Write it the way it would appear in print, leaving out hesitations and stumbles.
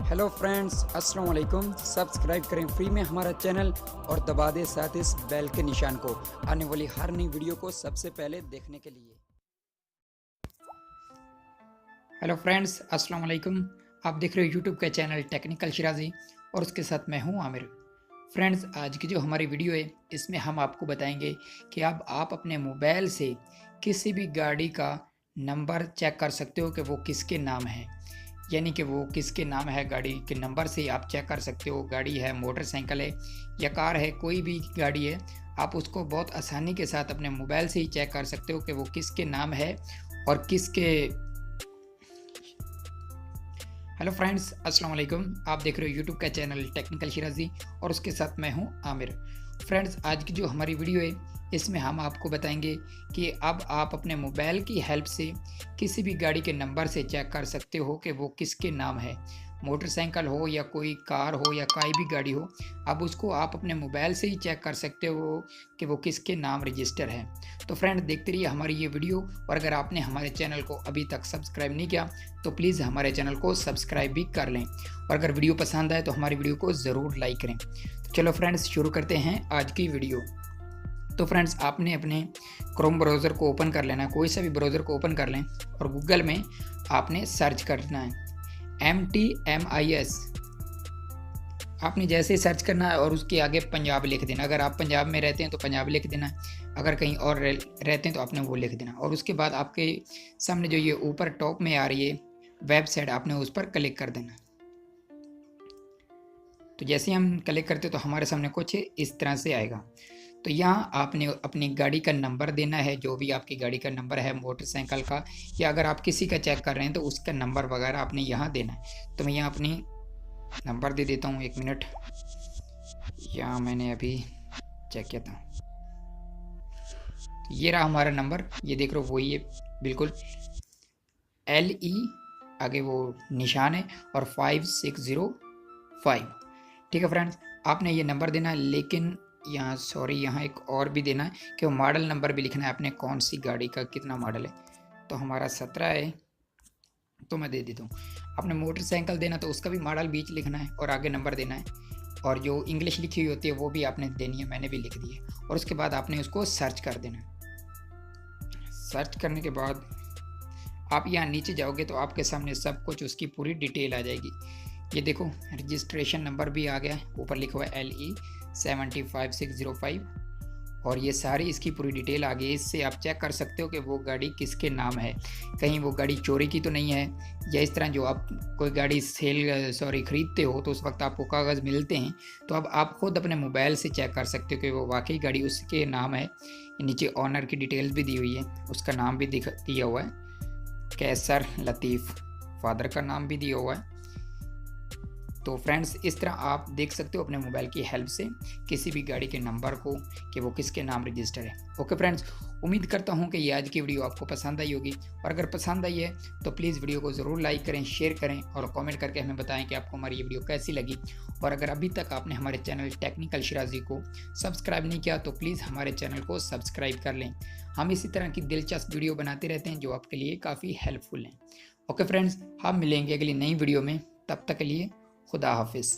Hello friends, अस्सलाम वालेकुम। Subscribe करें फ्री में हमारा चैनल और दबा दें साथ इस बेल के निशान को आने वाली हर नई वीडियो को सबसे पहले देखने के लिए। हेलो फ्रेंड्स, अस्सलाम वालेकुम। आप देख रहे हो यूट्यूब का चैनल टेक्निकल शिराजी और उसके साथ मैं हूं आमिर। फ्रेंड्स, आज की जो हमारी वीडियो है इसमें हम आपको बताएंगे कि अब आप अपने मोबाइल से किसी भी गाड़ी का नंबर चेक कर सकते हो कि वो किसके नाम है, यानी कि वो किसके नाम है। गाड़ी के नंबर से आप चेक कर सकते हो। गाड़ी है, मोटरसाइकिल है या कार है, कोई भी गाड़ी है, आप उसको बहुत आसानी के साथ अपने मोबाइल से ही चेक कर सकते हो कि वो किसके नाम है और किसके। हेलो फ्रेंड्स, अस्सलाम वालेकुम। आप देख रहे हो यूट्यूब का चैनल टेक्निकल शिराजी और उसके साथ मैं हूं आमिर। फ्रेंड्स, आज की जो हमारी वीडियो है इसमें हम आपको बताएंगे कि अब आप अपने मोबाइल की हेल्प से किसी भी गाड़ी के नंबर से चेक कर सकते हो कि वो किसके नाम है। मोटरसाइकिल हो या कोई कार हो या कोई भी गाड़ी हो, अब उसको आप अपने मोबाइल से ही चेक कर सकते हो कि वो किसके नाम रजिस्टर है। तो फ्रेंड, देखते रहिए हमारी ये वीडियो, और अगर आपने हमारे चैनल को अभी तक सब्सक्राइब नहीं किया तो प्लीज़ हमारे चैनल को सब्सक्राइब भी कर लें, और अगर वीडियो पसंद आए तो हमारी वीडियो को ज़रूर लाइक करें। तो चलो फ्रेंड्स, शुरू करते हैं आज की वीडियो। तो फ्रेंड्स, आपने अपने क्रोम ब्राउज़र को ओपन कर लेना है, कोई सा भी ब्राउज़र को ओपन कर लें और गूगल में आपने सर्च करना है MTMIS। आपने जैसे ही सर्च करना है और उसके आगे पंजाब लिख देना। अगर आप पंजाब में रहते हैं तो पंजाब लिख देना, अगर कहीं और रहते हैं तो आपने वो लिख देना। और उसके बाद आपके सामने जो ये ऊपर टॉप में आ रही है वेबसाइट, आपने उस पर क्लिक कर देना। तो जैसे हम क्लिक करते तो हमारे सामने कुछ इस तरह से आएगा। तो यहाँ आपने अपनी गाड़ी का नंबर देना है, जो भी आपकी गाड़ी का नंबर है, मोटरसाइकिल का, या अगर आप किसी का चेक कर रहे हैं तो उसका नंबर वगैरह आपने यहाँ देना है। तो मैं यहाँ अपनी नंबर दे देता हूँ, 1 मिनट। यहाँ मैंने अभी चेक किया था, ये रहा हमारा नंबर, ये देख रहे हो वही है बिल्कुल। LE आगे वो निशान है और 5605। ठीक है फ्रेंड्स, आपने ये नंबर देना है, लेकिन यहाँ एक और भी देना है कि वो मॉडल नंबर भी लिखना है आपने, कौन सी गाड़ी का कितना मॉडल है। तो हमारा 17 है तो मैं दे देता हूँ। आपने मोटरसाइकिल देना तो उसका भी मॉडल बीच लिखना है और आगे नंबर देना है, और जो इंग्लिश लिखी हुई होती है वो भी आपने देनी है, मैंने भी लिख दी है। और उसके बाद आपने उसको सर्च कर देना। सर्च करने के बाद आप यहाँ नीचे जाओगे तो आपके सामने सब कुछ उसकी पूरी डिटेल आ जाएगी। ये देखो, रजिस्ट्रेशन नंबर भी आ गया है, ऊपर लिखा हुआ है LE 75605, और ये सारी इसकी पूरी डिटेल आ गई। इससे आप चेक कर सकते हो कि वो गाड़ी किसके नाम है, कहीं वो गाड़ी चोरी की तो नहीं है, या इस तरह जो आप कोई गाड़ी खरीदते हो तो उस वक्त आपको कागज़ मिलते हैं, तो अब आप खुद अपने मोबाइल से चेक कर सकते हो कि वो वाकई गाड़ी उसके नाम है। नीचे ऑनर की डिटेल्स भी दी हुई है, उसका नाम भी दिया हुआ है, कैसर लतीफ़, फादर का नाम भी दिया हुआ है। तो फ्रेंड्स, इस तरह आप देख सकते हो अपने मोबाइल की हेल्प से किसी भी गाड़ी के नंबर को कि वो किसके नाम रजिस्टर है। ओके फ्रेंड्स, उम्मीद करता हूँ कि ये आज की वीडियो आपको पसंद आई होगी, और अगर पसंद आई है तो प्लीज़ वीडियो को ज़रूर लाइक करें, शेयर करें और कमेंट करके हमें बताएं कि आपको हमारी ये वीडियो कैसी लगी। और अगर अभी तक आपने हमारे चैनल टेक्निकल शिराजी को सब्सक्राइब नहीं किया तो प्लीज़ हमारे चैनल को सब्सक्राइब कर लें। हम इसी तरह की दिलचस्प वीडियो बनाते रहते हैं जो आपके लिए काफ़ी हेल्पफुल हैं। ओके फ्रेंड्स, हम मिलेंगे अगली नई वीडियो में, तब तक के लिए खुदा हाफिज़।